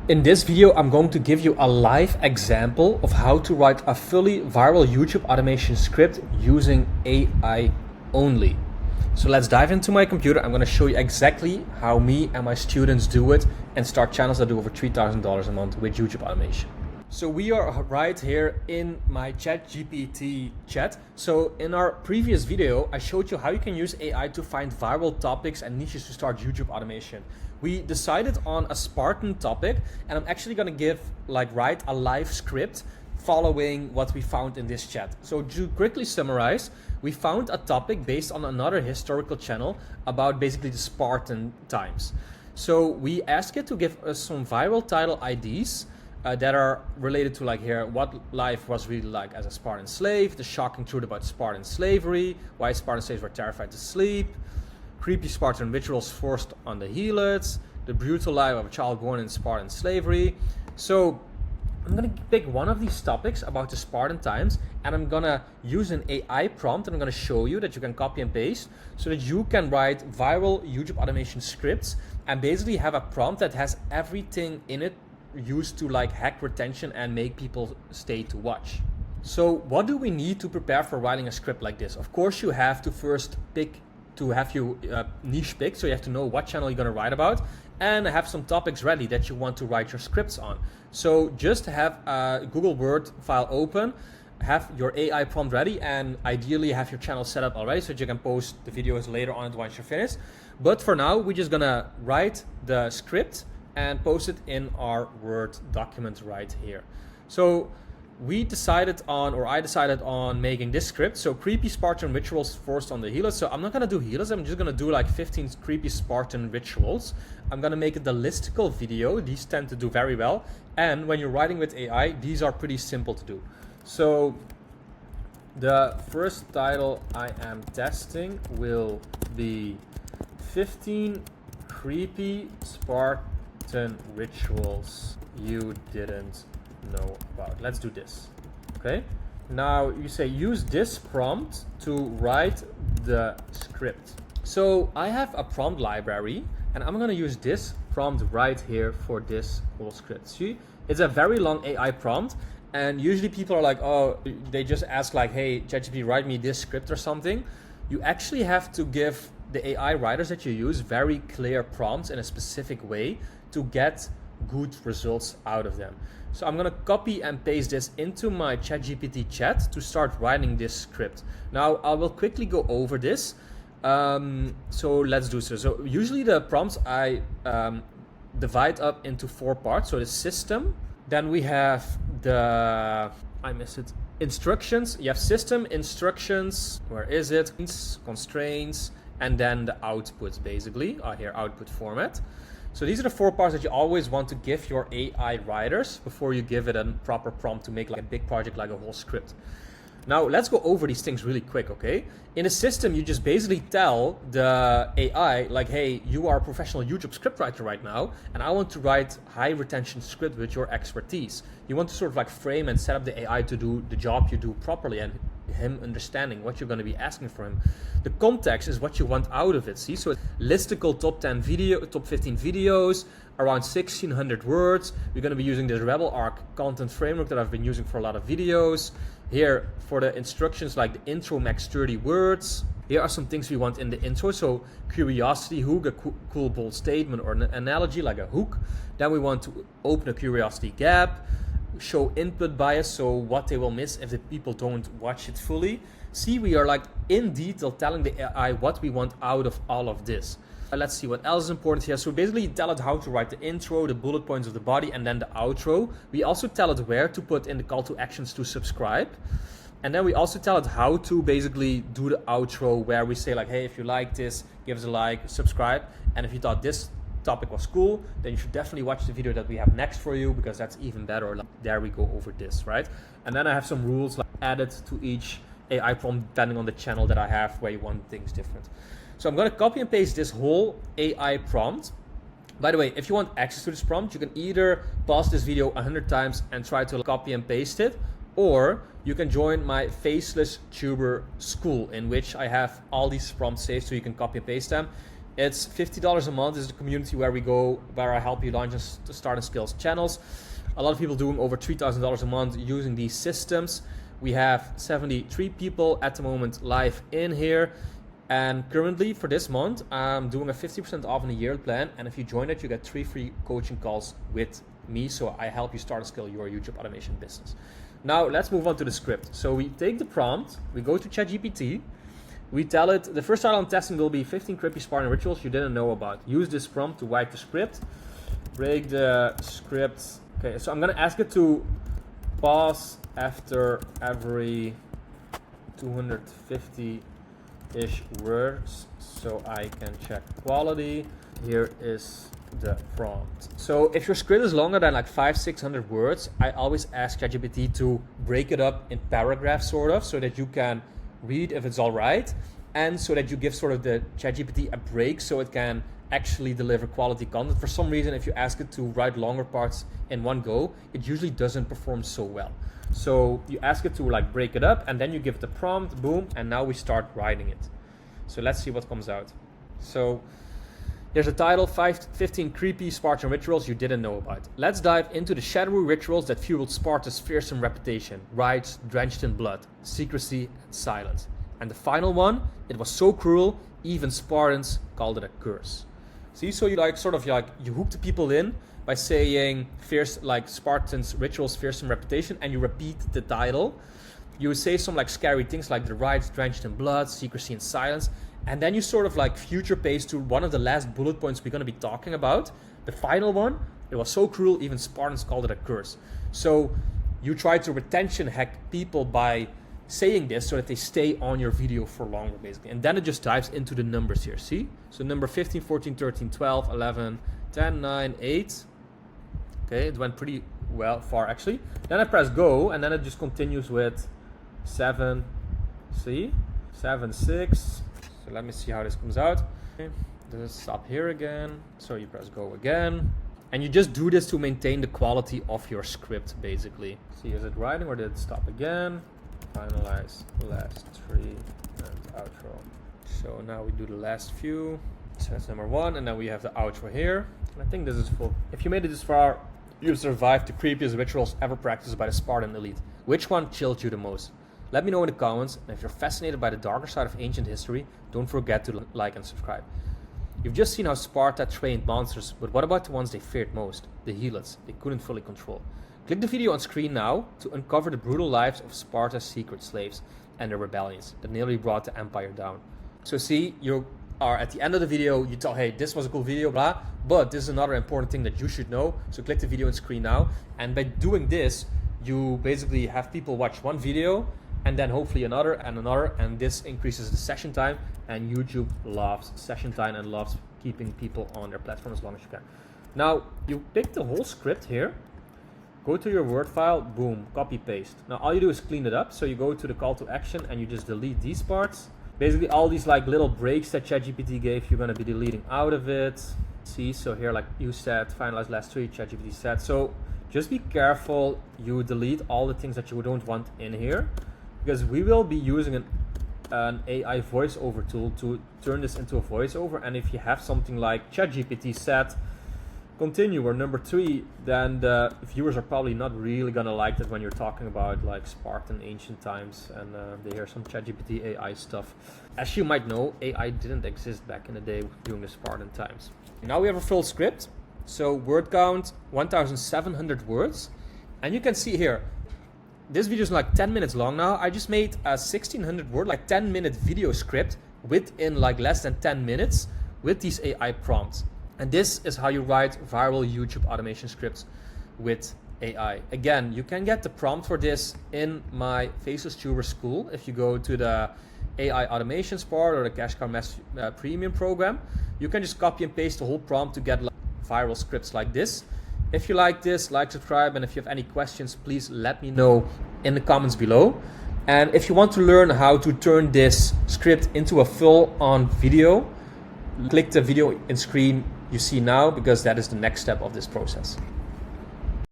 In this video, I'm going to give you a live example of how to write a fully viral YouTube automation script using AI only. So let's dive into my computer. I'm going to show you exactly how me and my students do it and start channels that do over $3,000 a month with YouTube automation. So we are right here in my ChatGPT chat. So in our previous video, I showed you how you can use AI to find viral topics and niches to start YouTube automation. We decided on a Spartan topic, and I'm actually going to write a live script following what we found in this chat. So to quickly summarize, we found a topic based on another historical channel about basically the Spartan times. So we asked it to give us some viral title IDs that are related to, like here, what life was really like as a Spartan slave, the shocking truth about Spartan slavery, why Spartan slaves were terrified to sleep, creepy Spartan rituals forced on the helots, the brutal life of a child born in Spartan slavery. So I'm gonna pick one of these topics about the Spartan times, and I'm gonna use an AI prompt, and I'm gonna show you that you can copy and paste so that you can write viral YouTube automation scripts and basically have a prompt that has everything in it used to like hack retention and make people stay to watch. So what do we need to prepare for writing a script like this? Of course, you have to first have your niche picked, so you have to know what channel you're going to write about and have some topics ready that you want to write your scripts on. So just have a Google Word file open, have your AI prompt ready, and ideally have your channel set up already so that you can post the videos later on once you're finished. But for now, we're just gonna write the script and post it in our Word document right here. So I decided on making this script. So creepy Spartan rituals forced on the helots. So I'm not gonna do helots, I'm just gonna do like 15 creepy Spartan rituals. I'm gonna make it the listicle video. These tend to do very well. And when you're writing with AI, these are pretty simple to do. So the first title I am testing will be 15 creepy Spartan rituals you didn't know about. Let's do this. Okay, now you say use this prompt to write the script. So I have a prompt library, and I'm gonna use this prompt right here for this whole script. See, it's a very long AI prompt, and usually people are like, oh, they just ask like, hey, ChatGPT, write me this script or something. You actually have to give the AI writers that you use very clear prompts in a specific way to get good results out of them. So I'm gonna copy and paste this into my ChatGPT chat to start writing this script. Now I will quickly go over this. So let's do so. So usually the prompts I divide up into 4 parts. So the system, then we have instructions. You have system, instructions, where is it? Constraints, and then the outputs basically, here output format. So these are the 4 parts that you always want to give your AI writers before you give it a proper prompt to make like a big project, like a whole script. Now let's go over these things really quick, okay? In a system, you just basically tell the AI like, hey, you are a professional YouTube scriptwriter right now, and I want to write high retention script with your expertise. You want to sort of like frame and set up the AI to do the job you do properly, and him understanding what you're going to be asking for him. The context is what you want out of it. See, so listicle top 15 videos, around 1600 words. We're going to be using this Rebel Arc content framework that I've been using for a lot of videos. Here for the instructions, like the intro, max 30 words. Here are some things we want in the intro. So curiosity hook, a cool bold statement or an analogy like a hook. Then we want to open a curiosity gap, show input bias, so what they will miss if the people don't watch it fully. See, we are like in detail telling the AI what we want out of all of this. Let's see what else is important here. So basically tell it how to write the intro, the bullet points of the body, and then the outro. We also tell it where to put in the call to actions to subscribe. And then we also tell it how to basically do the outro, where we say like, hey, if you like this, give us a like, subscribe. And if you thought this topic was cool, then you should definitely watch the video that we have next for you, because that's even better. There we go over this, right? And then I have some rules like added to each AI prompt depending on the channel that I have where you want things different. So I'm going to copy and paste this whole AI prompt. By the way, if you want access to this prompt, you can either pause this video 100 times and try to copy and paste it, or you can join my Faceless Tuber school, in which I have all these prompts saved so you can copy and paste them. It's $50 a month. This is the community where I help you launch and start and scale channels. A lot of people doing over $3,000 a month using these systems. We have 73 people at the moment live in here. And currently for this month, I'm doing a 50% off in a year plan. And if you join it, you get 3 free coaching calls with me. So I help you start and scale your YouTube automation business. Now let's move on to the script. So we take the prompt, we go to ChatGPT, we tell it, the first title I'm testing will be 15 creepy Spartan rituals you didn't know about. Use this prompt to write the script. Break the script. Okay, so I'm gonna ask it to pause after every 250-ish words so I can check quality. Here is the prompt. So if your script is longer than like 500-600 words, I always ask ChatGPT to break it up in paragraphs sort of, so that you can read if it's all right, and so that you give sort of the ChatGPT a break so it can actually deliver quality content. For some reason, if you ask it to write longer parts in one go, it usually doesn't perform so well. So you ask it to like break it up, and then you give it the prompt, boom, and now we start writing it. So let's see what comes out. So there's a title, 15 creepy Spartan rituals you didn't know about. Let's dive into the shadowy rituals that fueled Sparta's fearsome reputation. Rites drenched in blood, secrecy and silence. And the final one, it was so cruel, even Spartans called it a curse. See, so you like sort of like you hook the people in by saying fierce, like Spartans rituals, fearsome reputation, and you repeat the title. You say some like scary things like the rites drenched in blood, secrecy and silence, and then you sort of like future pace to one of the last bullet points we're going to be talking about. The final one, it was so cruel, even Spartans called it a curse. So you try to retention hack people by saying this so that they stay on your video for longer, basically. And then it just dives into the numbers here, see? So number 15, 14, 13, 12, 11, 10, 9, 8. Okay, it went pretty well far actually. Then I press go, and then it just continues with 7, see? 7, 6. So let me see how this comes out. Okay. Does it stop here again? So you press go again. And you just do this to maintain the quality of your script, basically. See, is it writing or did it stop again? Finalize last 3 and outro. So now we do the last few. So that's number 1, and then we have the outro here. And I think this is full. If you made it this far, you survived the creepiest rituals ever practiced by the Spartan elite. Which one chilled you the most? Let me know in the comments, and if you're fascinated by the darker side of ancient history, don't forget to like and subscribe. You've just seen how Sparta trained monsters, but what about the ones they feared most? The helots they couldn't fully control. Click the video on screen now to uncover the brutal lives of Sparta's secret slaves and their rebellions that nearly brought the empire down. So see, you are at the end of the video, you tell, hey, this was a cool video, blah, but this is another important thing that you should know. So click the video on screen now, and by doing this, you basically have people watch one video, and then hopefully another and another, and this increases the session time, and YouTube loves session time and loves keeping people on their platform as long as you can. Now, you pick the whole script here, go to your Word file, boom, copy paste. Now all you do is clean it up, so you go to the call to action and you just delete these parts. Basically all these like little breaks that ChatGPT gave, you're gonna be deleting out of it. See, so here like you said, finalize last 3, ChatGPT said. So just be careful, you delete all the things that you don't want in here, because we will be using an AI voiceover tool to turn this into a voiceover. And if you have something like ChatGPT said, continue, or number 3, then the viewers are probably not really gonna like that when you're talking about like Spartan ancient times and they hear some ChatGPT AI stuff. As you might know, AI didn't exist back in the day during the Spartan times. Now we have a full script. So word count 1,700 words, and you can see here, this video is like 10 minutes long now. I just made a 1,600 word, like 10-minute video script within like less than 10 minutes with these AI prompts. And this is how you write viral YouTube automation scripts with AI. Again, you can get the prompt for this in my Faceless Tuber school. If you go to the AI automations part or the Cash Cow Premium program, you can just copy and paste the whole prompt to get like viral scripts like this. If you like this, like, subscribe, and if you have any questions, please let me know in the comments below. And if you want to learn how to turn this script into a full-on video, click the video in screen you see now, because that is the next step of this process.